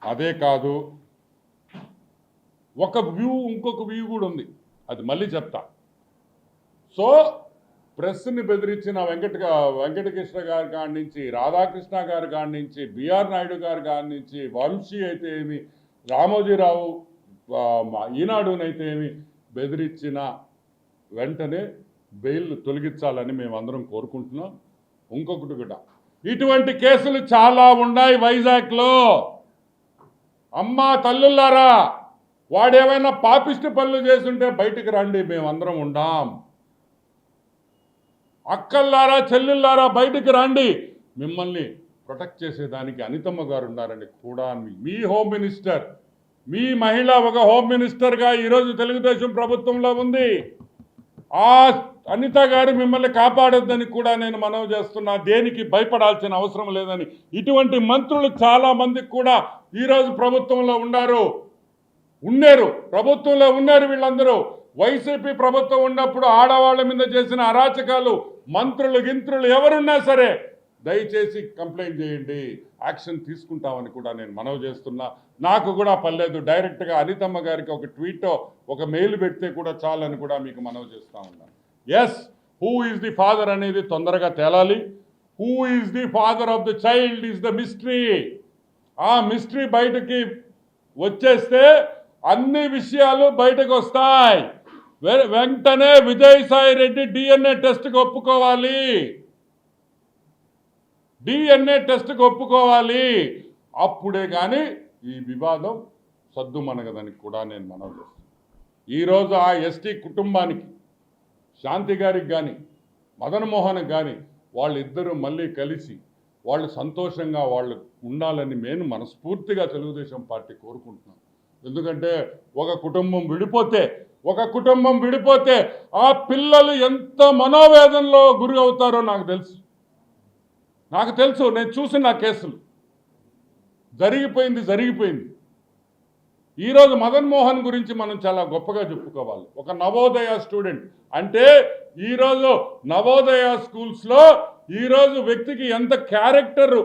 అదే కాదు, ఒక వ్యూ ఇంకొక వ్యూ కూడా ఉంది, అది మళ్ళీ చెప్తా. సో ప్రెస్ని బెదిరించిన వెంకటకృష్ణ గారి కాడి నుంచి, రాధాకృష్ణ గారి కాడి నుంచి, బిఆర్ నాయుడు గారి కాడి నుంచి, వంశీ అయితే ఏమి, రామోజీరావు ఈనాడునైతే ఏమి బెదిరించిన వెంటనే బెయిల్ తొలగించాలని మేమందరం కోరుకుంటున్నాం. ఇంకొకటి కూడా, ఇటువంటి కేసులు చాలా ఉన్నాయి వైజాగ్లో. అమ్మా తల్లులారా, వాడేమైనా పాపిష్టి పనులు చేస్తుంటే బయటికి రండి, మేమందరం ఉండాం. అక్కల్లారా చెల్లెళ్ళారా బయటికి రండి, మిమ్మల్ని ప్రొటెక్ట్ చేసేదానికి అనితమ్మ గారు ఉన్నారని కూడా మీ హోమ్ మినిస్టర్, మీ మహిళ ఒక హోమ్ మినిస్టర్గా ఈరోజు తెలుగుదేశం ప్రభుత్వంలో ఉంది. ఆ అనిత గారు మిమ్మల్ని కాపాడొద్దని కూడా నేను మనవి చేస్తున్నా. దేనికి భయపడాల్సిన అవసరం లేదని. ఇటువంటి మంత్రులు చాలా మందికి కూడా ఈరోజు ప్రభుత్వంలో ఉన్నారు, ప్రభుత్వంలో ఉన్నారు. వీళ్ళందరూ వైసీపీ ప్రభుత్వం ఉన్నప్పుడు ఆడవాళ్ళ మీద చేసిన అరాచకాలు మంత్రులు గింత్రులు ఎవరున్నా సరే దయచేసి కంప్లైంట్ చేయండి, యాక్షన్ తీసుకుంటామని కూడా నేను మనవి చేస్తున్నా. నాకు కూడా పర్లేదు, డైరెక్ట్గా అనితమ్మ గారికి ఒక ట్వీటో ఒక మెయిల్ పెడితే కూడా చాలని కూడా మీకు మనవి చేస్తూ ఉన్నాను. Yes, who is the father అనేది తొందరగా తేలాలి. Who is the father of the child is the mystery. ఆ మిస్టరీ బయటకి వచ్చేస్తే అన్ని విషయాలు బయటకు వస్తాయి. వెంటనే విజయసాయి రెడ్డి డిఎన్ఏ టెస్ట్కి ఒప్పుకోవాలి, డిఎన్ఏ టెస్ట్కి ఒప్పుకోవాలి. అప్పుడే కానీ ఈ వివాదం సద్దుమణగదని కూడా నేను మనవి చేస్తాను. ఈరోజు ఆ ఎస్టీ కుటుంబానికి, శాంతి గారికి కానీ మదన్ మోహన్కి కానీ వాళ్ళిద్దరూ మళ్ళీ కలిసి వాళ్ళు సంతోషంగా వాళ్ళు ఉండాలని నేను మనస్ఫూర్తిగా తెలుగుదేశం పార్టీ కోరుకుంటున్నాను. ఎందుకంటే ఒక కుటుంబం విడిపోతే ఆ పిల్లలు ఎంత మనోవేదనలో గురి అవుతారో నాకు తెలుసు. నేను చూసిన కేసులు జరిగిపోయింది. ఈరోజు మదన్ మోహన్ గురించి మనం చాలా గొప్పగా చెప్పుకోవాలి. ఒక నవోదయ స్టూడెంట్ అంటే ఈరోజు నవోదయ స్కూల్స్లో ఈరోజు వ్యక్తికి ఎంత క్యారెక్టర్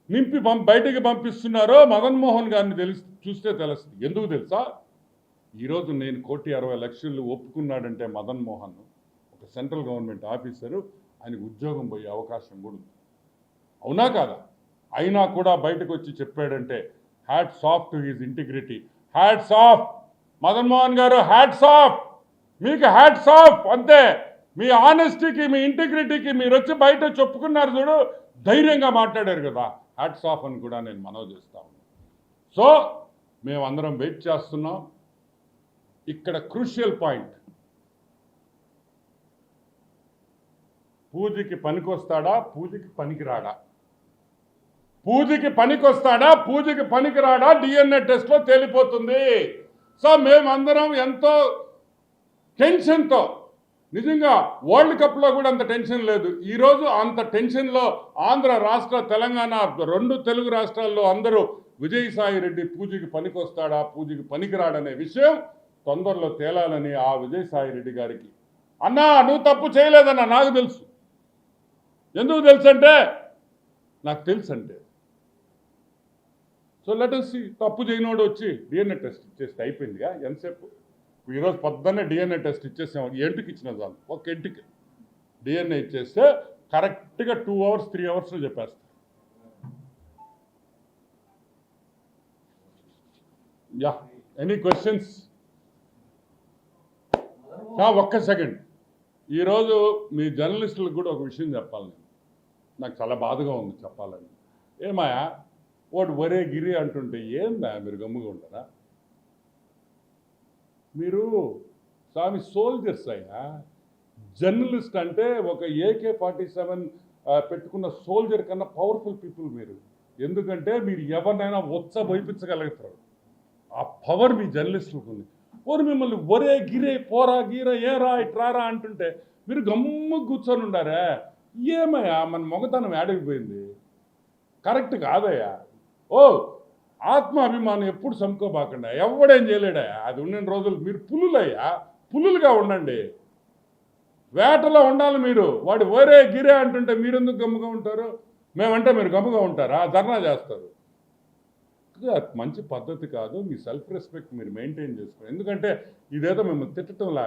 నింపి బయటికి పంపిస్తున్నారో మదన్ మోహన్ గారిని చూస్తే తెలుస్తుంది. ఎందుకు తెలుసా? ఈరోజు నేను 1,60,00,000 ఒప్పుకున్నాడంటే మదన్ మోహన్ ఒక సెంట్రల్ గవర్నమెంట్ ఆఫీసరు, ఆయనకు ఉద్యోగం పోయే అవకాశం కూడా ఉంది. అవునా కాదా? అయినా కూడా బయటకు వచ్చి చెప్పాడంటే hats off to his integrity. Hats off Madan Mohan గారు, హ్యాట్స్ ఆఫ్ మీకు, హ్యాట్స్ ఆఫ్. అంతే, మీ ఆనెస్టీకి మీ ఇంటిగ్రిటీకి మీరు వచ్చి బయట చెప్పుకున్నారు చూడు, ధైర్యంగా మాట్లాడారు కదా, హ్యాట్స్ ఆఫ్ అని కూడా నేను మనవి చేస్తా ఉన్నాను. సో మేమందరం వెయిట్ చేస్తున్నాం. ఇక్కడ క్రూషియల్ పాయింట్, పూజకి పనికొస్తాడా, పూజకి పనికిరాడా? పూజకి పనికిరాడా డిఎన్ఏ టెస్ట్లో తేలిపోతుంది. సో మేమందరం ఎంతో టెన్షన్తో, నిజంగా వరల్డ్ కప్లో కూడా అంత టెన్షన్ లేదు. ఈరోజు అంత టెన్షన్లో ఆంధ్ర రాష్ట్ర, తెలంగాణ 2 తెలుగు రాష్ట్రాల్లో అందరూ విజయసాయి రెడ్డి పూజకి పనికొస్తాడా, పూజకి పనికిరాడనే విషయం తొందరలో తేలాలని ఆ విజయసాయి రెడ్డి గారికి, అన్నా నువ్వు తప్పు చేయలేదన్నా నాకు తెలుసు. ఎందుకు తెలుసంటే నాకు తెలుసంటే. సో లెట్ us see, తప్పు చేయనోడు వచ్చి డిఎన్ఏ టెస్ట్ ఇచ్చేస్తే అయిపోయిందిగా. ఎంతసేపు? ఈరోజు పొద్దున్నే డిఎన్ఏ టెస్ట్ ఇచ్చేసాం. ఎంటుకి ఇచ్చిన చాలు, ఒక ఎంటుకి డిఎన్ఏ ఇచ్చేస్తే కరెక్ట్గా 2 hours 3 hours చెప్పేస్తాం. Yeah, any questions? ఒక్క సెకండ్. ఈరోజు మీ జర్నలిస్టులకు కూడా ఒక విషయం చెప్పాలి. నాకు చాలా బాధగా ఉంది చెప్పాలని. ఏమాయా వాడు ఒరే గిరి అంటుంటే ఏందా మీరు గమ్ముగా ఉంటారా? మీరు స్వామి సోల్జర్స్ అయ్యా. జర్నలిస్ట్ అంటే ఒక AK-47 పెట్టుకున్న సోల్జర్ కన్నా పవర్ఫుల్ పీపుల్ మీరు. ఎందుకంటే మీరు ఎవరినైనా వైపించగలుగుతారు. ఆ పవర్ మీ జర్నలిస్టులకు ఉంది. ఓరు మిమ్మల్ని ఒరే గిరే పోరా గీరా ఏరా ఇట్రారా అంటుంటే మీరు గమ్ము కూర్చొని ఉండారా? ఏమయ్యా మన మొగతనం ఏడైపోయింది, కరెక్ట్ కాదయ్యా. ఆత్మాభిమానం ఎప్పుడు సముకోబాకండి, ఎవడేం చేయలేడయా. అది ఉన్న రోజులు మీరు పులులుగా ఉండండి, వేటలో ఉండాలి మీరు. వాడు ఒరే గిరే అంటుంటే మీరెందుకు గమ్ముగా ఉంటారు? మేమంటే మీరు గమ్ముగా ఉంటారా? ధర్నా చేస్తారు. అది మంచి పద్ధతి కాదు. మీ సెల్ఫ్ రెస్పెక్ట్ మీరు మెయింటైన్ చేసుకోండి. ఎందుకంటే ఇదేదో మేము తిట్టడంలా,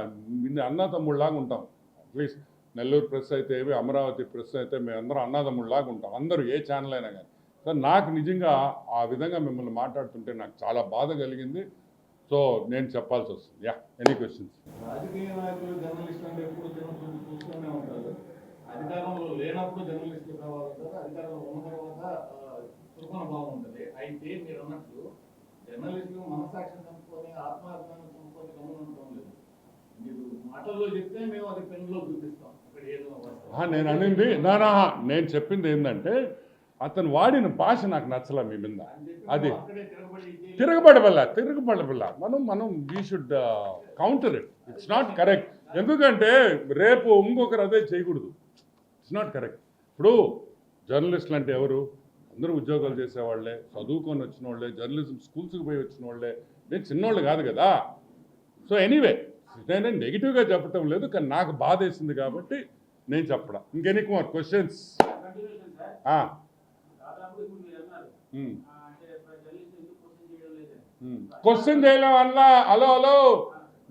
అన్నదమ్ముళ్ళలాగా ఉంటాం. అట్లీస్ట్ నెల్లూరు ప్రెస్ అయితే ఏవి, అమరావతి ప్రెస్ అయితే మేమందరం అన్నదమ్ముళ్ళలాగా ఉంటాం, అందరూ ఏ ఛానల్ అయినా కానీ. సో నాకు నిజంగా ఆ విధంగా మిమ్మల్ని మాట్లాడుతుంటే నాకు చాలా బాధ కలిగింది. సో నేను చెప్పాల్సి వస్తుంది. Any questions? రాజకీయ నాయకులు జర్నలిస్టులు అంటే ఎప్పుడు చూస్తూనే ఉంటారు. అధికారంలో లేనప్పుడు జర్నలిస్టులు కావాలంటారు, అధికారంలో ఉన్న తర్వాత తుర్పణ భావం ఉంటుంది. అయితే మీరు అన్నట్లు జర్నలిస్టులు మనసాక్షి చంపుకొని ఆత్మాభిమానం చంపుకొని గమనం లేదు. మీరు మాటల్లో చెప్తే మేము అది పెన్నులో చూపిస్తాం. అక్కడ ఏదో నేను అనింది నేను చెప్పింది ఏంటంటే అతను వాడిన భాష నాకు నచ్చలే మీ మీద. అది తిరగబడబల్లా మనం we should counter it. It's not correct. ఎందుకంటే రేపు ఇంకొకరు అదే చేయకూడదు. It's not correct. ఇప్పుడు జర్నలిస్టులు అంటే ఎవరు? అందరూ ఉద్యోగాలు చేసేవాళ్ళే, చదువుకొని వచ్చిన వాళ్ళే, జర్నలిజం స్కూల్స్కి పోయి వచ్చిన వాళ్ళే. నేను చిన్నోళ్ళు కాదు కదా. సో ఎనీవే, నేను నెగిటివ్గా చెప్పటం లేదు, కానీ నాకు బాధ వేసింది కాబట్టి నేను చెప్పడం. ఇంకెనీ కుమార్ క్వశ్చన్స్? క్వశ్చన్ చేయడం వల్ల హలో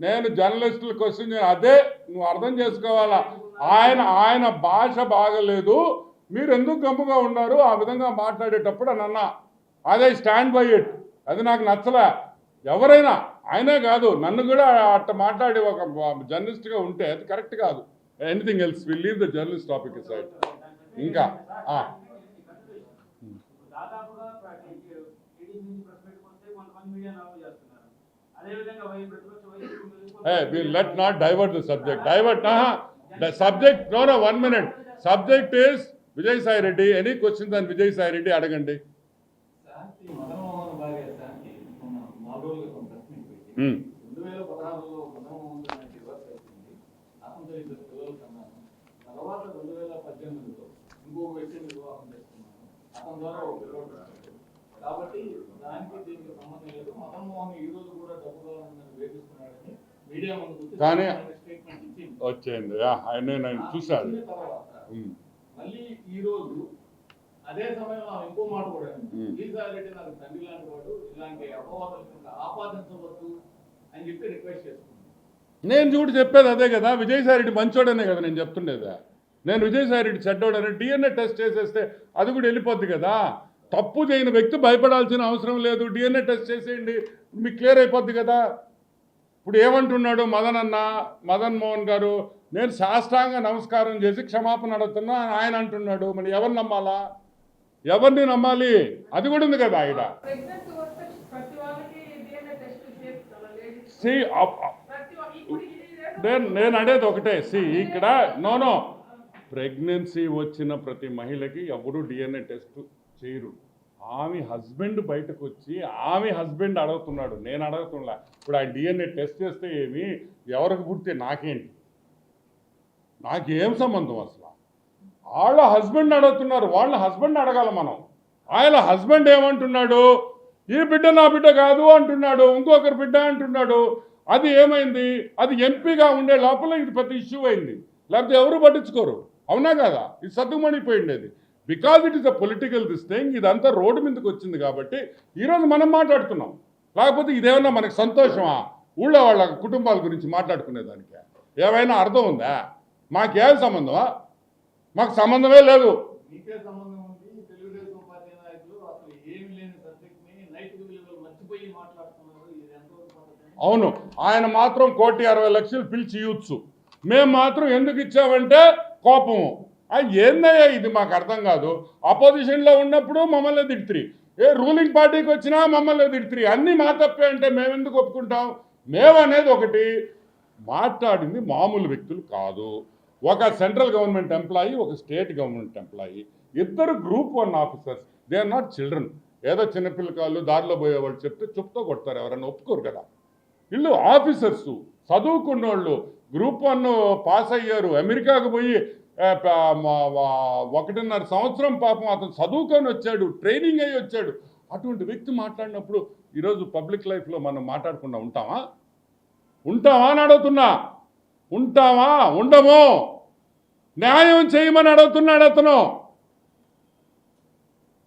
నేను జర్నలిస్టులు క్వశ్చన్ చేయను. అదే నువ్వు అర్థం చేసుకోవాలా. ఆయన భాష బాగలేదు, మీరు ఎందుకు గమ్ముగా ఉన్నారు ఆ విధంగా మాట్లాడేటప్పుడు అని అన్నా. అదే స్టాండ్ బై ఇట్. అది నాకు నచ్చలే. ఎవరైనా ఆయనే కాదు, నన్ను కూడా అట్ట మాట్లాడి ఒక జర్నలిస్ట్గా ఉంటే అది కరెక్ట్ కాదు. Anything else will leave the journalist topic side. ఇంకా we'll let not divert the subject. The subject, no, 1 minute. Subject is Vijay Sai Reddy. Any questions on Vijay Sai Reddy? అడగండి. కాబట్టి దానికి దీనికి సంబంధం లేదు. మదన్మోహన్ ఈ రోజు కూడా డబ్బుగా వేధిస్తున్నాడని మీడియా ముందు కానీ స్టేట్మెంట్ ఇచ్చింది. వచ్చింది. నేను చూశాను. మళ్ళీ ఈ రోజు అదే సమయంలో ఇంకో మాట కూడా రెడ్డి నాకు తండ్రి లాంటి వాడు, ఇలాంటి అపవాదాలు ఆపాదించవద్దు అని చెప్పి రిక్వెస్ట్ చేస్తున్నాను. నేను చూడు చెప్పేది అదే కదా. విజయసాయి రెడ్డి మంచోడనే కదా నేను చెప్తుండేదా. నేను విజయసాయి రెడ్డి చెడ్డోడని డిఎన్ఏ టెస్ట్ చేసేస్తే అది కూడా వెళ్ళిపోద్ది కదా. తప్పు చేయని వ్యక్తి భయపడాల్సిన అవసరం లేదు. డిఎన్ఏ టెస్ట్ చేసేయండి, మీకు క్లియర్ అయిపోద్ది కదా. ఇప్పుడు ఏమంటున్నాడు మదన్ మోహన్ గారు, నేను సాష్టాంగ నమస్కారం చేసి క్షమాపణ అడుగుతున్నా ఆయన అంటున్నాడు. మరి ఎవరిని నమ్మాలా? ఎవరిని నమ్మాలి? అది కూడా ఉంది కదా. ఆయన నేను అనేది ఒకటే. ఇక్కడ నో ప్రెగ్నెన్సీ వచ్చిన ప్రతి మహిళకి ఎవరు డిఎన్ఏ టెస్ట్ చేయరు. ఆమె హస్బెండ్ బయటకు వచ్చి ఆమె హస్బెండ్ అడుగుతున్నాడు, నేను అడుగుతున్నా. ఇప్పుడు ఆయన డిఎన్ఏ టెస్ట్ చేస్తే ఏమి, ఎవరికి పుడితే నాకేంటి, నాకేం సంబంధం అసలు? వాళ్ళ హస్బెండ్ అడుగుతున్నారు, వాళ్ళ హస్బెండ్ అడగాల మనం. ఆయన హస్బెండ్ ఏమంటున్నాడు? ఈ బిడ్డ నా బిడ్డ కాదు అంటున్నాడు, ఇంకొకరి బిడ్డ అంటున్నాడు. అది ఏమైంది? అది ఎంపీగా ఉండే లోపల ఇది పెద్ద ఇష్యూ అయింది, లేకపోతే ఎవరు పట్టించుకోరు. అవునా కదా? ఇది సర్దుమణిపోయిండేది. Because it is a political this thing. ఇదంతా రోడ్డు మీదకి వచ్చింది కాబట్టి ఈరోజు మనం మాట్లాడుతున్నాం. లేకపోతే ఇదేమన్నా మనకు సంతోషమా? ఊళ్ళో వాళ్ళ కుటుంబాల గురించి మాట్లాడుకునేదానికి ఏమైనా అర్థం ఉందా? మాకేం సంబంధమా? మాకు సంబంధమే లేదు. అవును, ఆయన మాత్రం 1,60,00,000 పిలిచి ఇవ్వచ్చు, మేము మాత్రం ఎందుకు ఇచ్చామంటే కోపము. ఏందయ్యా ఇది? మాకు అర్థం కాదు. అపోజిషన్లో ఉన్నప్పుడు మమ్మల్ని తిడుతురి, రూలింగ్ పార్టీకి వచ్చినా మమ్మల్ని తిడుతురి. అన్నీ మా తప్పే అంటే మేము ఎందుకు ఒప్పుకుంటాం? మేమనేది ఒకటి. మాట్లాడింది మామూలు వ్యక్తులు కాదు. ఒక సెంట్రల్ గవర్నమెంట్ ఎంప్లాయీ, ఒక స్టేట్ గవర్నమెంట్ ఎంప్లాయీ, ఇద్దరు group 1 officers. They are not children. ఏదో చిన్నపిల్లకాళ్ళు దారిలో పోయేవాళ్ళు చెప్తే చెప్తూ కొడతారు, ఎవరన్నా ఒప్పుకోరు కదా. వీళ్ళు ఆఫీసర్స్, చదువుకున్న వాళ్ళు, గ్రూప్ 1 పాస్ అయ్యారు, అమెరికాకు పోయి 1.5 సంవత్సరం పాపం అతను చదువుకొని వచ్చాడు, ట్రైనింగ్ అయ్యి వచ్చాడు. అటువంటి వ్యక్తి మాట్లాడినప్పుడు ఈరోజు పబ్లిక్ లైఫ్లో మనం మాట్లాడకుండా ఉంటామా? అని అడుగుతున్నా. ఉంటామా? ఉండము. న్యాయం చేయమని అడుగుతున్నాడు అతను.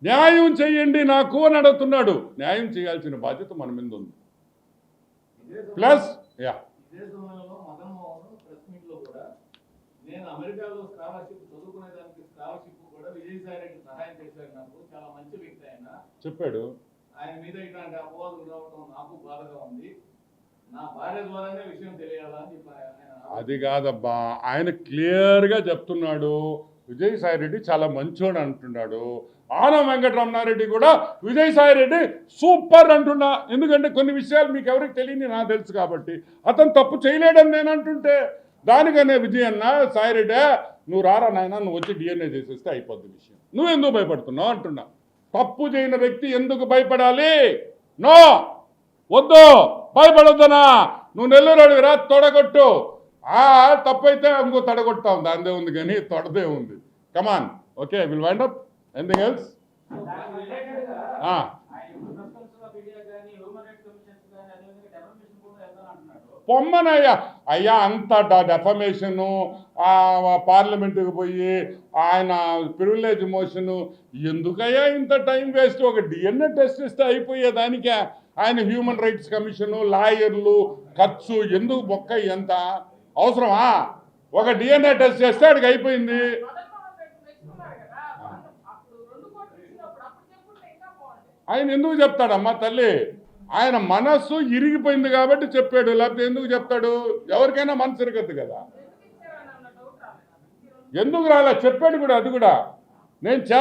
న్యాయం చేయండి నాకు అని అడుగుతున్నాడు. న్యాయం చేయాల్సిన బాధ్యత మన మీద ఉంది. ప్లస్ ఇదే సమయంలో మదన్ మోహన్ ప్రెస్ మీట్ లో కూడా నేను అమెరికాలో స్కాలర్షిప్ చదువుకునేదానికి స్కాలర్షిప్ కూడా విజయసాయి రెడ్డి సహాయం చేశారు, నాకు చాలా మంచి వ్యక్తి ఆయన చెప్పాడు. ఆయన మీద ఇట్లాంటి అపవాదులు రావడం నాకు బాధగా ఉంది, నా భార్య ద్వారానే విషయం తెలియాలా అని చెప్పి ఆయన అది కాదబ్బా, ఆయన క్లియర్గా చెప్తున్నాడు. విజయసాయి రెడ్డి చాలా మంచోడు అంటున్నాడు. ఆనం వెంకటరమణారెడ్డి కూడా విజయసాయి రెడ్డి సూపర్ అంటున్నా. ఎందుకంటే కొన్ని విషయాలు మీకు ఎవరికి తెలియని నాకు తెలుసు కాబట్టి. అతను తప్పు చేయలేడని నేను అంటుంటే దానికనే విజయన్న సాయిరెడ్డి నువ్వు రారా నాయన, నువ్వు వచ్చి డిఎన్ఏ చేసేస్తే అయిపోద్ది విషయం, నువ్వు ఎందుకు భయపడుతున్నావు అంటున్నా. తప్పు చేయని వ్యక్తి ఎందుకు భయపడాలి? నో, వద్దు, భయపడొద్దనా. నువ్వు నెల్లూరు రా, తొడగొట్టు. తప్పైతే ఇంకో తడగొట్టాం, దానిదే ఉంది కానీ తొడదే ఉంది. Come on, okay, will wind up. Anything else? పొమ్మనయ్యా అయ్యా, అంత డెఫమేషను, పార్లమెంటుకి పోయి ఆయన ప్రివిలేజ్ మోషను, ఎందుకయ్యా ఇంత టైం వేస్ట్? ఒక డిఎన్ఏ టెస్ట్ ఇస్తే అయిపోయేదానికే ఆయన హ్యూమన్ రైట్స్ కమిషను, లాయర్లు, ఖర్చు ఎందుకు బొక్క? ఎంత అవసరమా? ఒక డిఎన్ఏ టెస్ట్ చేస్తే ఆడికి అయిపోయింది. ఆయన ఎందుకు చెప్తాడమ్మా తల్లి? ఆయన మనస్సు ఇరిగిపోయింది కాబట్టి చెప్పాడు, లేకపోతే ఎందుకు చెప్తాడు? ఎవరికైనా మనసు ఇరగద్దు కదా. ఎందుకు రాలే చెప్పాడు కూడా, అది కూడా నేను